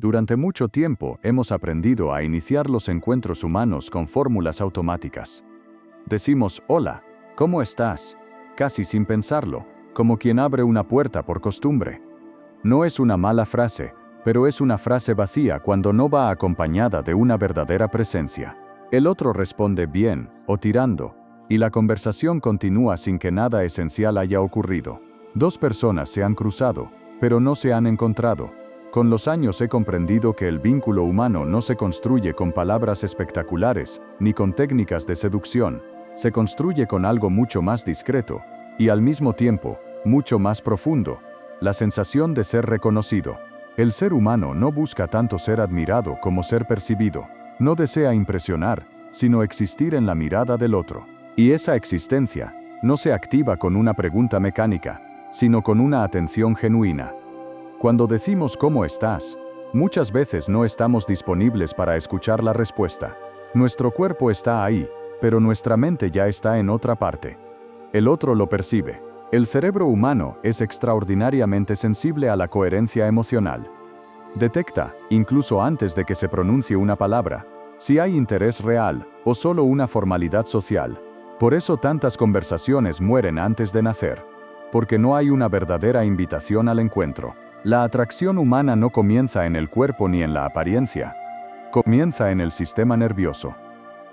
Durante mucho tiempo hemos aprendido a iniciar los encuentros humanos con fórmulas automáticas. Decimos hola, ¿cómo estás? Casi sin pensarlo, como quien abre una puerta por costumbre. No es una mala frase, pero es una frase vacía cuando no va acompañada de una verdadera presencia. El otro responde bien, o tirando, y la conversación continúa sin que nada esencial haya ocurrido. Dos personas se han cruzado, pero no se han encontrado. Con los años he comprendido que el vínculo humano no se construye con palabras espectaculares, ni con técnicas de seducción. Se construye con algo mucho más discreto, y al mismo tiempo, mucho más profundo: la sensación de ser reconocido. El ser humano no busca tanto ser admirado como ser percibido. No desea impresionar, sino existir en la mirada del otro. Y esa existencia no se activa con una pregunta mecánica, sino con una atención genuina. Cuando decimos ¿cómo estás?, muchas veces no estamos disponibles para escuchar la respuesta. Nuestro cuerpo está ahí, pero nuestra mente ya está en otra parte. El otro lo percibe. El cerebro humano es extraordinariamente sensible a la coherencia emocional. Detecta, incluso antes de que se pronuncie una palabra, si hay interés real o solo una formalidad social. Por eso tantas conversaciones mueren antes de nacer, porque no hay una verdadera invitación al encuentro. La atracción humana no comienza en el cuerpo ni en la apariencia. Comienza en el sistema nervioso.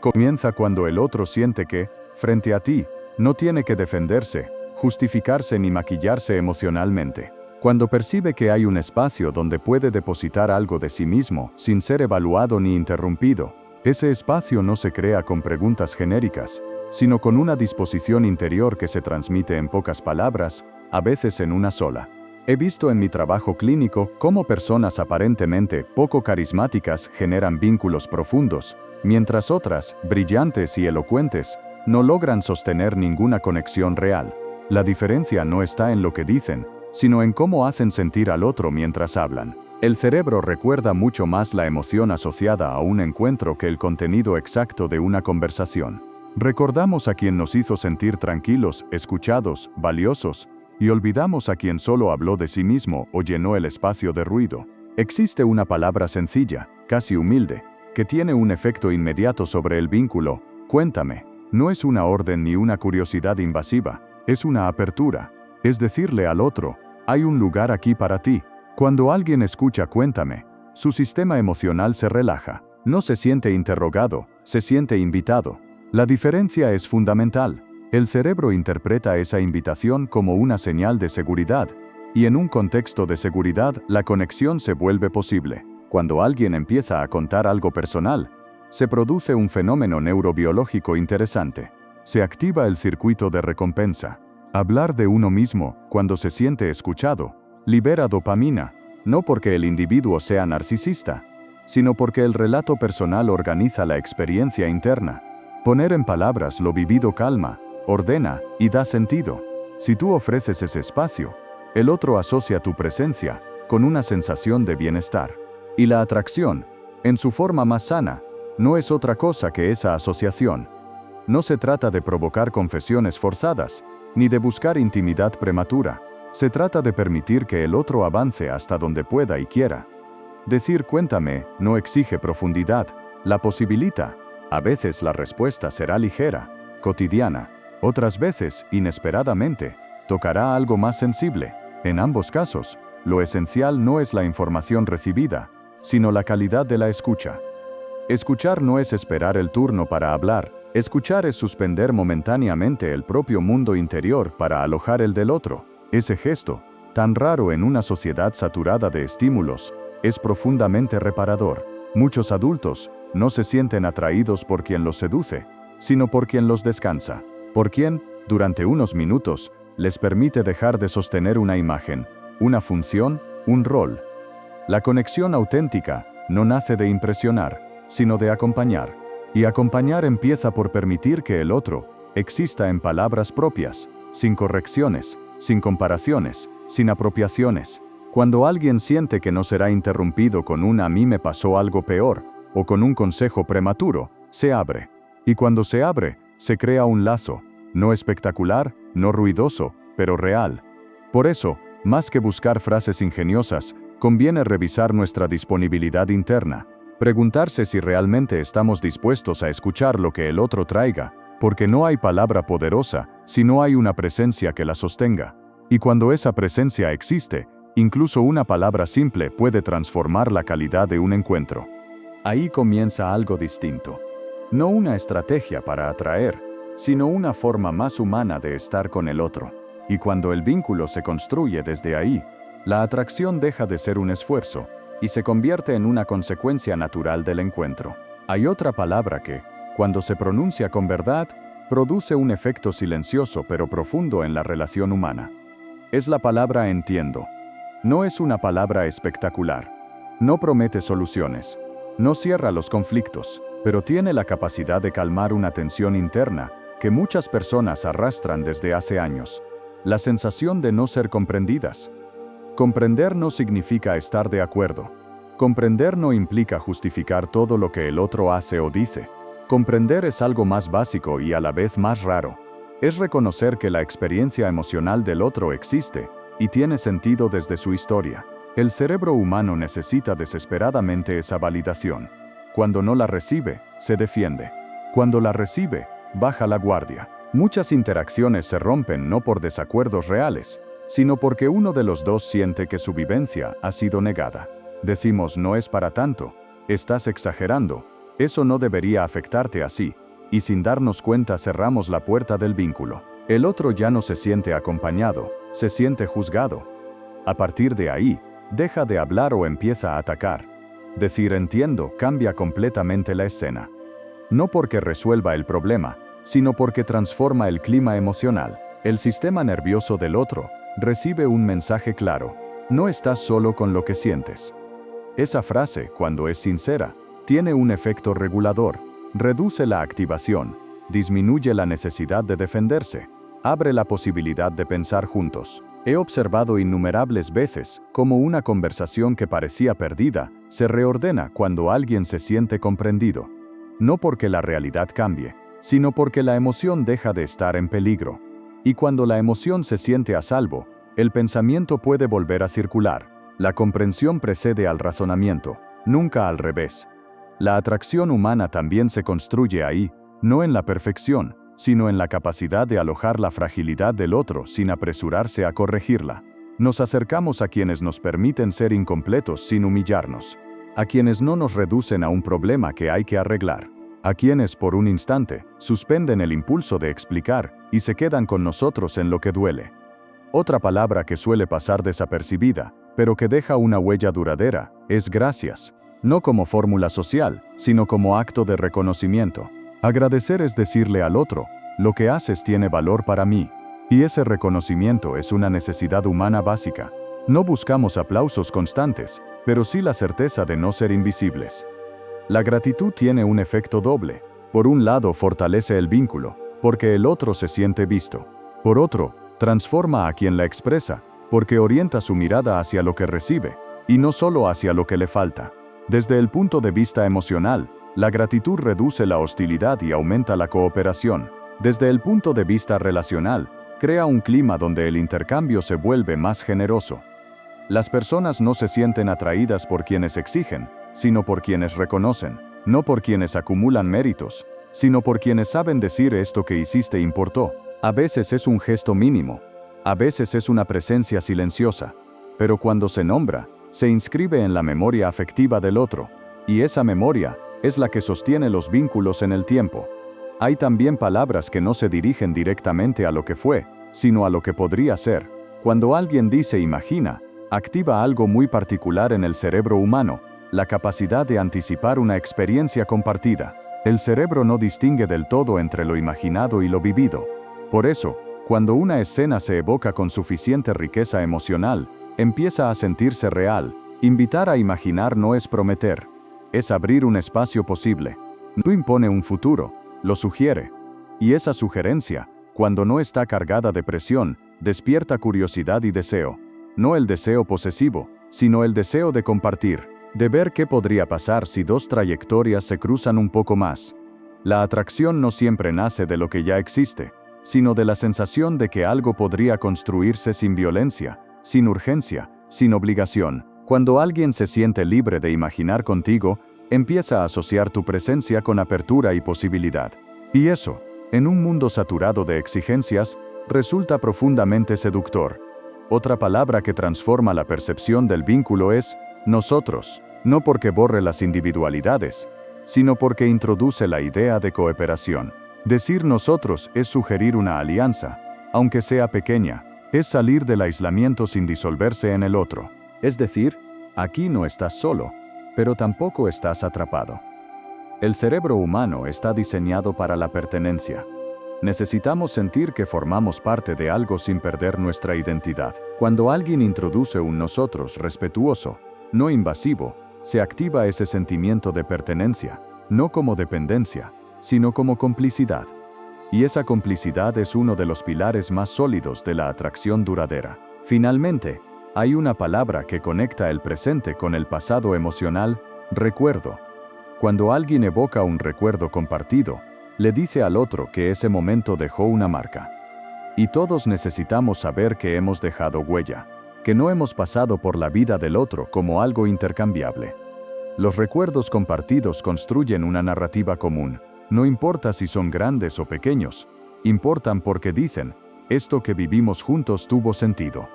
Comienza cuando el otro siente que, frente a ti, no tiene que defenderse, justificarse ni maquillarse emocionalmente. Cuando percibe que hay un espacio donde puede depositar algo de sí mismo, sin ser evaluado ni interrumpido. Ese espacio no se crea con preguntas genéricas, sino con una disposición interior que se transmite en pocas palabras, a veces en una sola. He visto en mi trabajo clínico cómo personas aparentemente poco carismáticas generan vínculos profundos, mientras otras, brillantes y elocuentes, no logran sostener ninguna conexión real. La diferencia no está en lo que dicen, sino en cómo hacen sentir al otro mientras hablan. El cerebro recuerda mucho más la emoción asociada a un encuentro que el contenido exacto de una conversación. Recordamos a quien nos hizo sentir tranquilos, escuchados, valiosos, y olvidamos a quien solo habló de sí mismo o llenó el espacio de ruido. Existe una palabra sencilla, casi humilde, que tiene un efecto inmediato sobre el vínculo: cuéntame. No es una orden ni una curiosidad invasiva, es una apertura. Es decirle al otro: hay un lugar aquí para ti. Cuando alguien escucha cuéntame, su sistema emocional se relaja. No se siente interrogado, se siente invitado. La diferencia es fundamental. El cerebro interpreta esa invitación como una señal de seguridad, y en un contexto de seguridad, la conexión se vuelve posible. Cuando alguien empieza a contar algo personal, se produce un fenómeno neurobiológico interesante. Se activa el circuito de recompensa. Hablar de uno mismo, cuando se siente escuchado, libera dopamina, no porque el individuo sea narcisista, sino porque el relato personal organiza la experiencia interna. Poner en palabras lo vivido calma, ordena y da sentido. Si tú ofreces ese espacio, el otro asocia tu presencia con una sensación de bienestar. Y la atracción, en su forma más sana, no es otra cosa que esa asociación. No se trata de provocar confesiones forzadas, ni de buscar intimidad prematura. Se trata de permitir que el otro avance hasta donde pueda y quiera. Decir cuéntame no exige profundidad, la posibilita. A veces la respuesta será ligera, cotidiana. Otras veces, inesperadamente, tocará algo más sensible. En ambos casos, lo esencial no es la información recibida, sino la calidad de la escucha. Escuchar no es esperar el turno para hablar. Escuchar es suspender momentáneamente el propio mundo interior para alojar el del otro. Ese gesto, tan raro en una sociedad saturada de estímulos, es profundamente reparador. Muchos adultos no se sienten atraídos por quien los seduce, sino por quien los descansa. Por quien, durante unos minutos, les permite dejar de sostener una imagen, una función, un rol. La conexión auténtica no nace de impresionar, sino de acompañar. Y acompañar empieza por permitir que el otro exista en palabras propias, sin correcciones, sin comparaciones, sin apropiaciones. Cuando alguien siente que no será interrumpido con un "a mí me pasó algo peor", o con un consejo prematuro, se abre. Y cuando se abre, se crea un lazo, no espectacular, no ruidoso, pero real. Por eso, más que buscar frases ingeniosas, Conviene revisar nuestra disponibilidad interna, preguntarse si realmente estamos dispuestos a escuchar lo que el otro traiga, porque no hay palabra poderosa si no hay una presencia que la sostenga. Y cuando esa presencia existe, incluso una palabra simple puede transformar la calidad de un encuentro. Ahí comienza algo distinto. No una estrategia para atraer, sino una forma más humana de estar con el otro. Y cuando el vínculo se construye desde ahí, la atracción deja de ser un esfuerzo y se convierte en una consecuencia natural del encuentro. Hay otra palabra que, cuando se pronuncia con verdad, produce un efecto silencioso pero profundo en la relación humana. Es la palabra entiendo. No es una palabra espectacular. No promete soluciones. No cierra los conflictos, pero tiene la capacidad de calmar una tensión interna que muchas personas arrastran desde hace años. La sensación de no ser comprendidas. Comprender no significa estar de acuerdo. Comprender no implica justificar todo lo que el otro hace o dice. Comprender es algo más básico y a la vez más raro. Es reconocer que la experiencia emocional del otro existe y tiene sentido desde su historia. El cerebro humano necesita desesperadamente esa validación. Cuando no la recibe, se defiende. Cuando la recibe, baja la guardia. Muchas interacciones se rompen no por desacuerdos reales, sino porque uno de los dos siente que su vivencia ha sido negada. Decimos no es para tanto, estás exagerando, eso no debería afectarte así, y sin darnos cuenta cerramos la puerta del vínculo. El otro ya no se siente acompañado, se siente juzgado. A partir de ahí, deja de hablar o empieza a atacar. Decir entiendo cambia completamente la escena. No porque resuelva el problema, sino porque transforma el clima emocional. El sistema nervioso del otro recibe un mensaje claro. No estás solo con lo que sientes. Esa frase, cuando es sincera, tiene un efecto regulador. Reduce la activación, disminuye la necesidad de defenderse, abre la posibilidad de pensar juntos. He observado innumerables veces cómo una conversación que parecía perdida se reordena cuando alguien se siente comprendido. No porque la realidad cambie, sino porque la emoción deja de estar en peligro. Y cuando la emoción se siente a salvo, el pensamiento puede volver a circular. La comprensión precede al razonamiento, nunca al revés. La atracción humana también se construye ahí, no en la perfección, sino en la capacidad de alojar la fragilidad del otro sin apresurarse a corregirla. Nos acercamos a quienes nos permiten ser incompletos sin humillarnos, a quienes no nos reducen a un problema que hay que arreglar, a quienes por un instante suspenden el impulso de explicar y se quedan con nosotros en lo que duele. Otra palabra que suele pasar desapercibida, pero que deja una huella duradera, es gracias. No como fórmula social, sino como acto de reconocimiento. Agradecer es decirle al otro, lo que haces tiene valor para mí. Y ese reconocimiento es una necesidad humana básica. No buscamos aplausos constantes, pero sí la certeza de no ser invisibles. La gratitud tiene un efecto doble. Por un lado fortalece el vínculo, porque el otro se siente visto. Por otro, transforma a quien la expresa, porque orienta su mirada hacia lo que recibe, y no solo hacia lo que le falta. Desde el punto de vista emocional, la gratitud reduce la hostilidad y aumenta la cooperación. Desde el punto de vista relacional, crea un clima donde el intercambio se vuelve más generoso. Las personas no se sienten atraídas por quienes exigen, sino por quienes reconocen, no por quienes acumulan méritos, sino por quienes saben decir esto que hiciste importó. A veces es un gesto mínimo, a veces es una presencia silenciosa, pero cuando se nombra, se inscribe en la memoria afectiva del otro, y esa memoria es la que sostiene los vínculos en el tiempo. Hay también palabras que no se dirigen directamente a lo que fue, sino a lo que podría ser. Cuando alguien dice imagina, activa algo muy particular en el cerebro humano, la capacidad de anticipar una experiencia compartida. El cerebro no distingue del todo entre lo imaginado y lo vivido. Por eso, cuando una escena se evoca con suficiente riqueza emocional, empieza a sentirse real. Invitar a imaginar no es prometer, es abrir un espacio posible. No impone un futuro, lo sugiere. Y esa sugerencia, cuando no está cargada de presión, despierta curiosidad y deseo. No el deseo posesivo, sino el deseo de compartir, de ver qué podría pasar si dos trayectorias se cruzan un poco más. La atracción no siempre nace de lo que ya existe, sino de la sensación de que algo podría construirse sin violencia, sin urgencia, sin obligación. Cuando alguien se siente libre de imaginar contigo, empieza a asociar tu presencia con apertura y posibilidad. Y eso, en un mundo saturado de exigencias, resulta profundamente seductor. Otra palabra que transforma la percepción del vínculo es nosotros, no porque borre las individualidades, sino porque introduce la idea de cooperación. Decir nosotros es sugerir una alianza, aunque sea pequeña, es salir del aislamiento sin disolverse en el otro. Es decir, aquí no estás solo, pero tampoco estás atrapado. El cerebro humano está diseñado para la pertenencia. Necesitamos sentir que formamos parte de algo sin perder nuestra identidad. Cuando alguien introduce un nosotros respetuoso, no invasivo, se activa ese sentimiento de pertenencia, no como dependencia, sino como complicidad. Y esa complicidad es uno de los pilares más sólidos de la atracción duradera. Finalmente, hay una palabra que conecta el presente con el pasado emocional: recuerdo. Cuando alguien evoca un recuerdo compartido, le dice al otro que ese momento dejó una marca. Y todos necesitamos saber que hemos dejado huella, que no hemos pasado por la vida del otro como algo intercambiable. Los recuerdos compartidos construyen una narrativa común. No importa si son grandes o pequeños, importan porque dicen, esto que vivimos juntos tuvo sentido.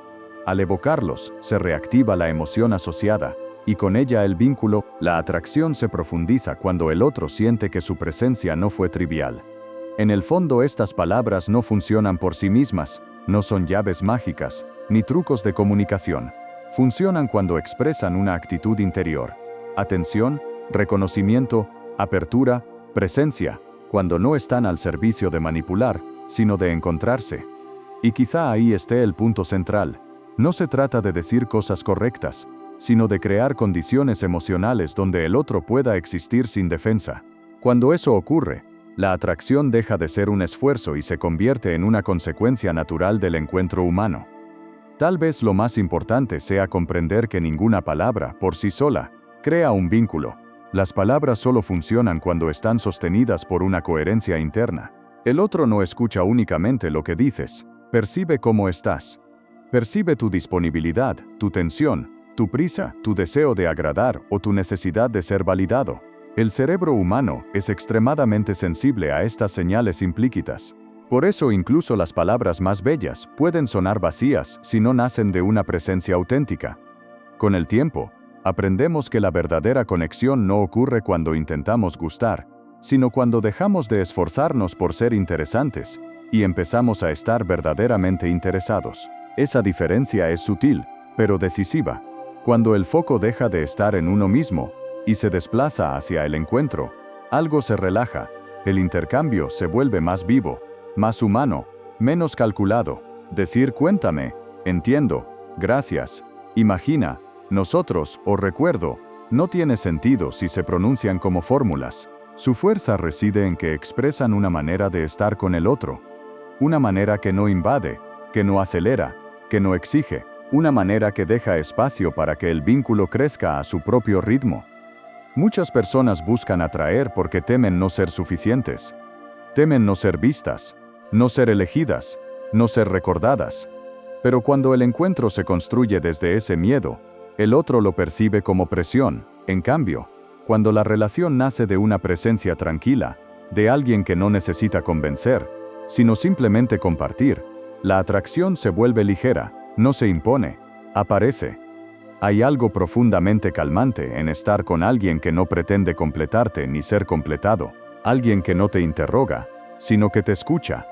Al evocarlos, se reactiva la emoción asociada, y con ella el vínculo. La atracción se profundiza cuando el otro siente que su presencia no fue trivial. En el fondo, estas palabras no funcionan por sí mismas, no son llaves mágicas, ni trucos de comunicación. Funcionan cuando expresan una actitud interior: atención, reconocimiento, apertura, presencia, cuando no están al servicio de manipular, sino de encontrarse. Y quizá ahí esté el punto central. No se trata de decir cosas correctas, sino de crear condiciones emocionales donde el otro pueda existir sin defensa. Cuando eso ocurre, la atracción deja de ser un esfuerzo y se convierte en una consecuencia natural del encuentro humano. Tal vez lo más importante sea comprender que ninguna palabra, por sí sola, crea un vínculo. Las palabras solo funcionan cuando están sostenidas por una coherencia interna. El otro no escucha únicamente lo que dices, percibe cómo estás. Percibe tu disponibilidad, tu tensión, tu prisa, tu deseo de agradar o tu necesidad de ser validado. El cerebro humano es extremadamente sensible a estas señales implícitas. Por eso incluso las palabras más bellas pueden sonar vacías si no nacen de una presencia auténtica. Con el tiempo, aprendemos que la verdadera conexión no ocurre cuando intentamos gustar, sino cuando dejamos de esforzarnos por ser interesantes y empezamos a estar verdaderamente interesados. Esa diferencia es sutil, pero decisiva. Cuando el foco deja de estar en uno mismo y se desplaza hacia el encuentro, algo se relaja, el intercambio se vuelve más vivo, más humano, menos calculado. Decir cuéntame, entiendo, gracias, imagina, nosotros o recuerdo, no tiene sentido si se pronuncian como fórmulas. Su fuerza reside en que expresan una manera de estar con el otro, una manera que no invade, que no acelera, que no exige, una manera que deja espacio para que el vínculo crezca a su propio ritmo. Muchas personas buscan atraer porque temen no ser suficientes. Temen no ser vistas, no ser elegidas, no ser recordadas. Pero cuando el encuentro se construye desde ese miedo, el otro lo percibe como presión. En cambio, cuando la relación nace de una presencia tranquila, de alguien que no necesita convencer, sino simplemente compartir, la atracción se vuelve ligera, no se impone, aparece. Hay algo profundamente calmante en estar con alguien que no pretende completarte ni ser completado, alguien que no te interroga, sino que te escucha,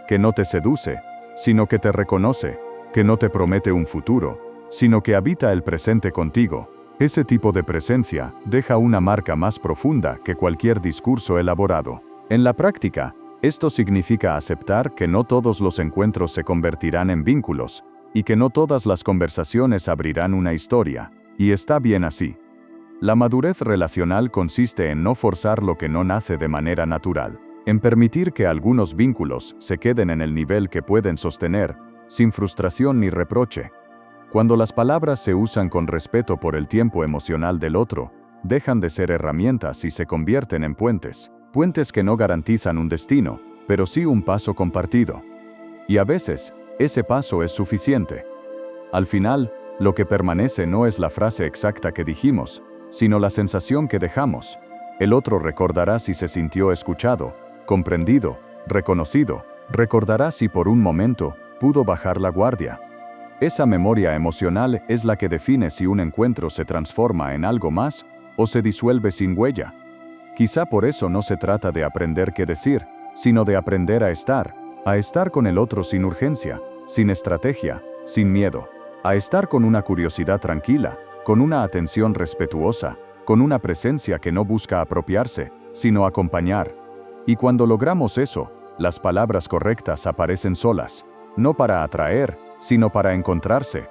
que no te seduce, sino que te reconoce, que no te promete un futuro, sino que habita el presente contigo. Ese tipo de presencia deja una marca más profunda que cualquier discurso elaborado. En la práctica, esto significa aceptar que no todos los encuentros se convertirán en vínculos, y que no todas las conversaciones abrirán una historia, y está bien así. La madurez relacional consiste en no forzar lo que no nace de manera natural, en permitir que algunos vínculos se queden en el nivel que pueden sostener, sin frustración ni reproche. Cuando las palabras se usan con respeto por el tiempo emocional del otro, dejan de ser herramientas y se convierten en puentes. Puentes que no garantizan un destino, pero sí un paso compartido. Y a veces, ese paso es suficiente. Al final, Lo que permanece no es la frase exacta que dijimos, sino la sensación que dejamos. El otro recordará si se sintió escuchado, comprendido, reconocido, recordará si por un momento pudo bajar la guardia. Esa memoria emocional es la que define si un encuentro se transforma en algo más o se disuelve sin huella. Quizá por eso no se trata de aprender qué decir, sino de aprender a estar con el otro sin urgencia, sin estrategia, sin miedo, a estar con una curiosidad tranquila, con una atención respetuosa, con una presencia que no busca apropiarse, sino acompañar. Y cuando logramos eso, las palabras correctas aparecen solas, no para atraer, sino para encontrarse.